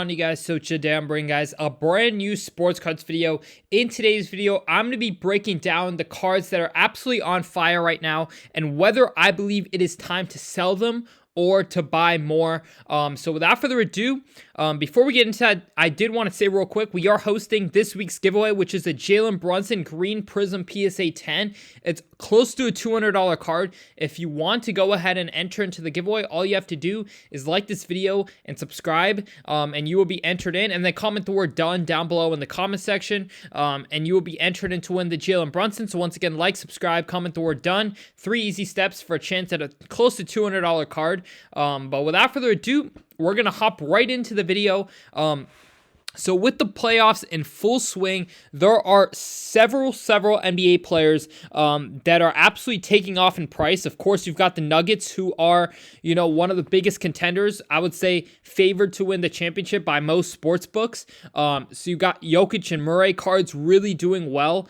On you guys, so today I'm bringing guys a brand new sports cards video. In today's video, I'm going to be breaking down the cards that are absolutely on fire right now and whether I believe it is time to sell them or to buy more. So without further ado, before we get into that, I did want to say real quick, we are hosting this week's giveaway, which is a Jalen Brunson Green Prism PSA 10. It's close to a $200 card. If you want to go ahead and enter into the giveaway, all you have to do is like this video and subscribe, and you will be entered in, and then comment the word done down below in the comment section, and you will be entered in to win the Jalen Brunson. So once again, like, subscribe, comment the word done. 3 easy steps for a chance at a close to $200 card. But without further ado, we're going to hop right into the video. So with the playoffs in full swing, there are several NBA players that are absolutely taking off in price. Of course, you've got the Nuggets, who are, one of the biggest contenders. I would say favored to win the championship by most sports books. So you've got Jokic and Murray cards really doing well.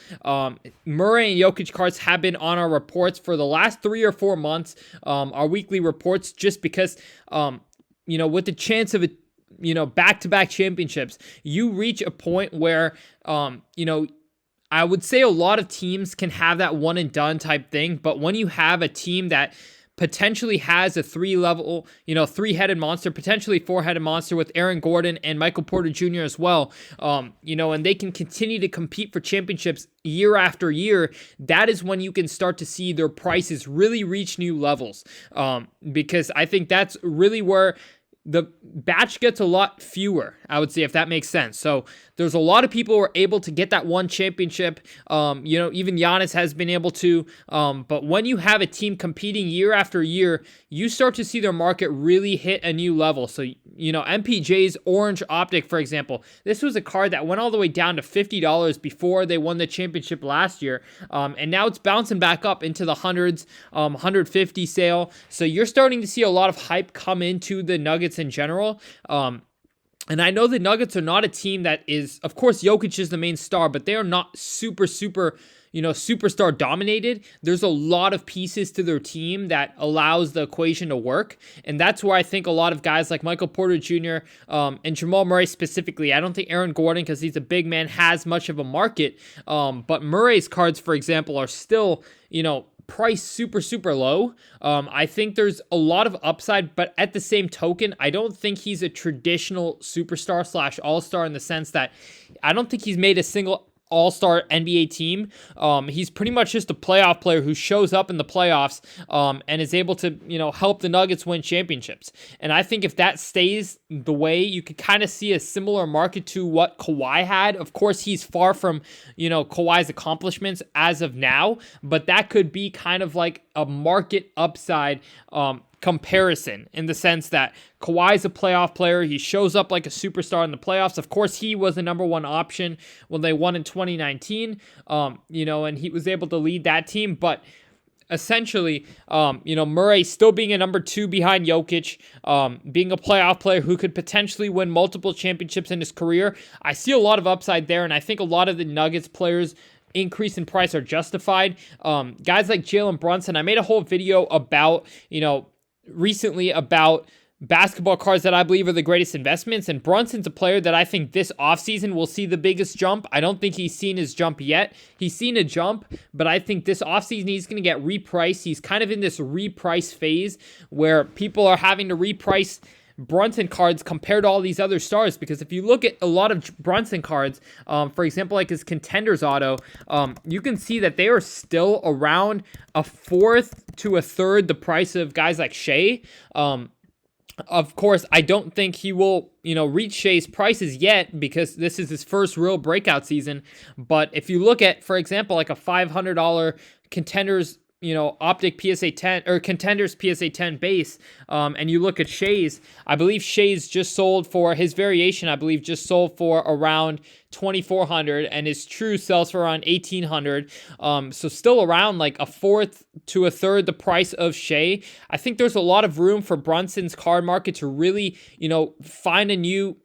Murray and Jokic cards have been on our reports for the last 3 or 4 months, our weekly reports, just because, with the chance of it, back-to-back championships, you reach a point where, I would say a lot of teams can have that one and done type thing. But when you have a team that potentially has a three-headed monster, potentially 4-headed monster with Aaron Gordon and Michael Porter Jr. as well, and they can continue to compete for championships year after year, that is when you can start to see their prices really reach new levels. Because I think that's really where the batch gets a lot fewer, I would say, if that makes sense. So there's a lot of people who are able to get that one championship. Even Giannis has been able to. But when you have a team competing year after year, you start to see their market really hit a new level. So, MPJ's Orange Optic, for example, this was a card that went all the way down to $50 before they won the championship last year. And now it's bouncing back up into the hundreds, 150 sale. So you're starting to see a lot of hype come into the Nuggets in general. And I know the Nuggets are not a team that is, of course, Jokic is the main star, but they are not super, superstar dominated. There's a lot of pieces to their team that allows the equation to work. And that's where I think a lot of guys like Michael Porter Jr. And Jamal Murray specifically, I don't think Aaron Gordon, because he's a big man, has much of a market. But Murray's cards, for example, are still, price super low. I think there's a lot of upside, but at the same token, I don't think he's a traditional superstar / all-star, in the sense that I don't think he's made a single all-star NBA team. He's pretty much just a playoff player who shows up in the playoffs and is able to, help the Nuggets win championships. And I think if that stays the way, you could kind of see a similar market to what Kawhi had. Of course, he's far from, Kawhi's accomplishments as of now, but that could be kind of like a market upside comparison, in the sense that Kawhi's a playoff player. He shows up like a superstar in the playoffs. Of course, he was the number one option when they won in 2019, and he was able to lead that team. But essentially, Murray still being a number 2 behind Jokic, being a playoff player who could potentially win multiple championships in his career. I see a lot of upside there, and I think a lot of the Nuggets players' increase in price are justified. Guys like Jalen Brunson, I made a whole video about, recently about basketball cards that I believe are the greatest investments, and Brunson's a player that I think this offseason will see the biggest jump. I don't think he's seen his jump yet. He's seen a jump, but I think this offseason he's going to get repriced. He's kind of in this reprice phase where people are having to reprice Brunson cards compared to all these other stars, because if you look at a lot of Brunson cards, for example, like his Contenders auto, you can see that they are still around a fourth to a third the price of guys like Shea. Of course, I don't think he will, reach Shea's prices yet, because this is his first real breakout season. But if you look at, for example, like a $500 Contenders Optic PSA 10 or Contenders PSA 10 base, and you look at Shea's, I believe Shea's just sold for his variation, just sold for around $2,400, and his true sells for around $1,800. So still around like a fourth to a third the price of Shea. I think there's a lot of room for Brunson's card market to really, find a new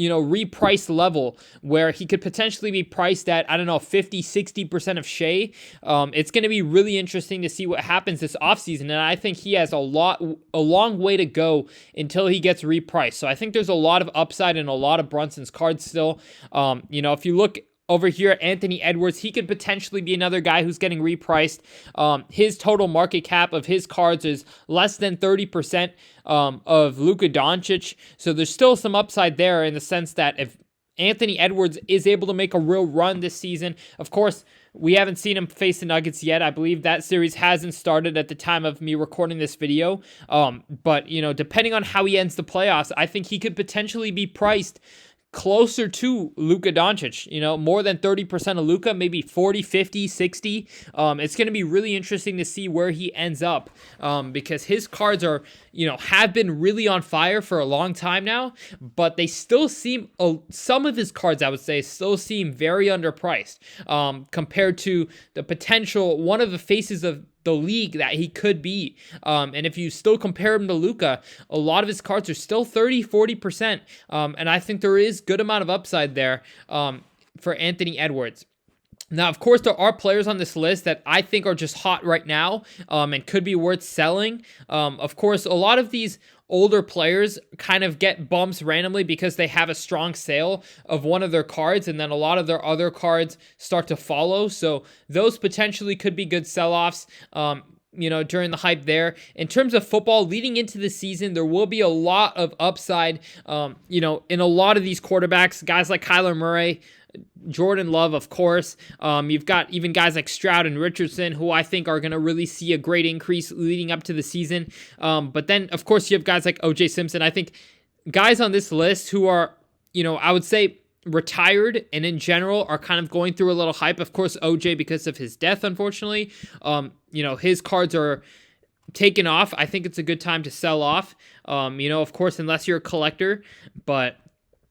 repriced level where he could potentially be priced at, I don't know, 50-60% of Shea. It's going to be really interesting to see what happens this offseason, and I think he has a long way to go until he gets repriced. So I think there's a lot of upside in a lot of Brunson's cards still. If you look over here, Anthony Edwards, he could potentially be another guy who's getting repriced. His total market cap of his cards is less than 30% of Luka Doncic. So there's still some upside there in the sense that if Anthony Edwards is able to make a real run this season, of course, we haven't seen him face the Nuggets yet. I believe that series hasn't started at the time of me recording this video. But depending on how he ends the playoffs, I think he could potentially be priced closer to Luka Doncic, more than 30% of Luka, maybe 40, 50, 60. It's going to be really interesting to see where he ends up because his cards are, have been really on fire for a long time now, but they still seem, some of his cards, I would say, still seem very underpriced compared to the potential, one of the faces of the league that he could be. And if you still compare him to Luka, a lot of his cards are still 30-40%. And I think there is good amount of upside there for Anthony Edwards. Now, of course, there are players on this list that I think are just hot right now and could be worth selling. Of course, a lot of these older players kind of get bumps randomly because they have a strong sale of one of their cards, and then a lot of their other cards start to follow. So those potentially could be good sell-offs. During the hype there. In terms of football, leading into the season, there will be a lot of upside, in a lot of these quarterbacks, guys like Kyler Murray, Jordan Love, of course. You've got even guys like Stroud and Richardson, who I think are going to really see a great increase leading up to the season. But then, of course, you have guys like O.J. Simpson. I think guys on this list who are, I would say, retired and in general are kind of going through a little hype. Of course, OJ, because of his death, unfortunately, his cards are taken off. I think it's a good time to sell off, of course, unless you're a collector, but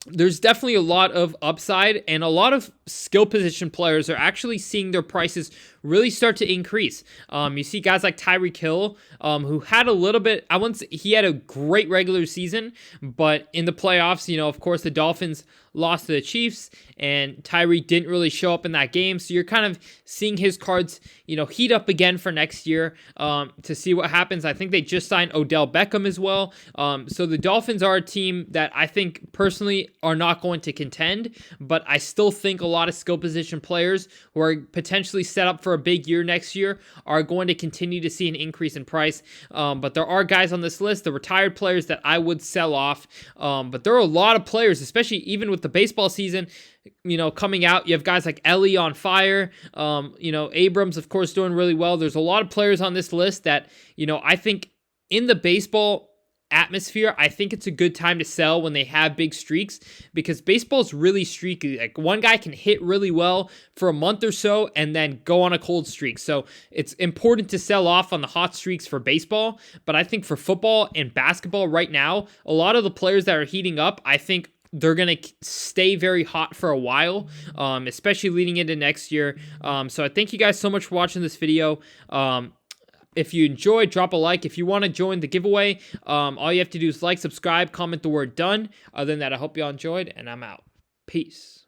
there's definitely a lot of upside, and a lot of skill position players are actually seeing their prices really start to increase. You see guys like Tyreek Hill, who had a little bit, I wouldn't say he had a great regular season, but in the playoffs, of course, the Dolphins lost to the Chiefs, and Tyreek didn't really show up in that game. So you're kind of seeing his cards, heat up again for next year to see what happens. I think they just signed Odell Beckham as well. So the Dolphins are a team that I think personally are not going to contend, but I still think a lot of skill position players who are potentially set up for a big year next year are going to continue to see an increase in price. But there are guys on this list, the retired players, that I would sell off. But there are a lot of players, especially even with the baseball season, coming out. You have guys like Ellie on fire. Abrams, of course, doing really well. There's a lot of players on this list that, I think in the baseball atmosphere, I think it's a good time to sell when they have big streaks, because baseball is really streaky. Like, one guy can hit really well for a month or so and then go on a cold streak. So it's important to sell off on the hot streaks for baseball. But I think for football and basketball right now, a lot of the players that are heating up, I think they're going to stay very hot for a while, especially leading into next year. So I thank you guys so much for watching this video. If you enjoyed, drop a like. If you want to join the giveaway, all you have to do is like, subscribe, comment the word done. Other than that, I hope you all enjoyed, and I'm out. Peace.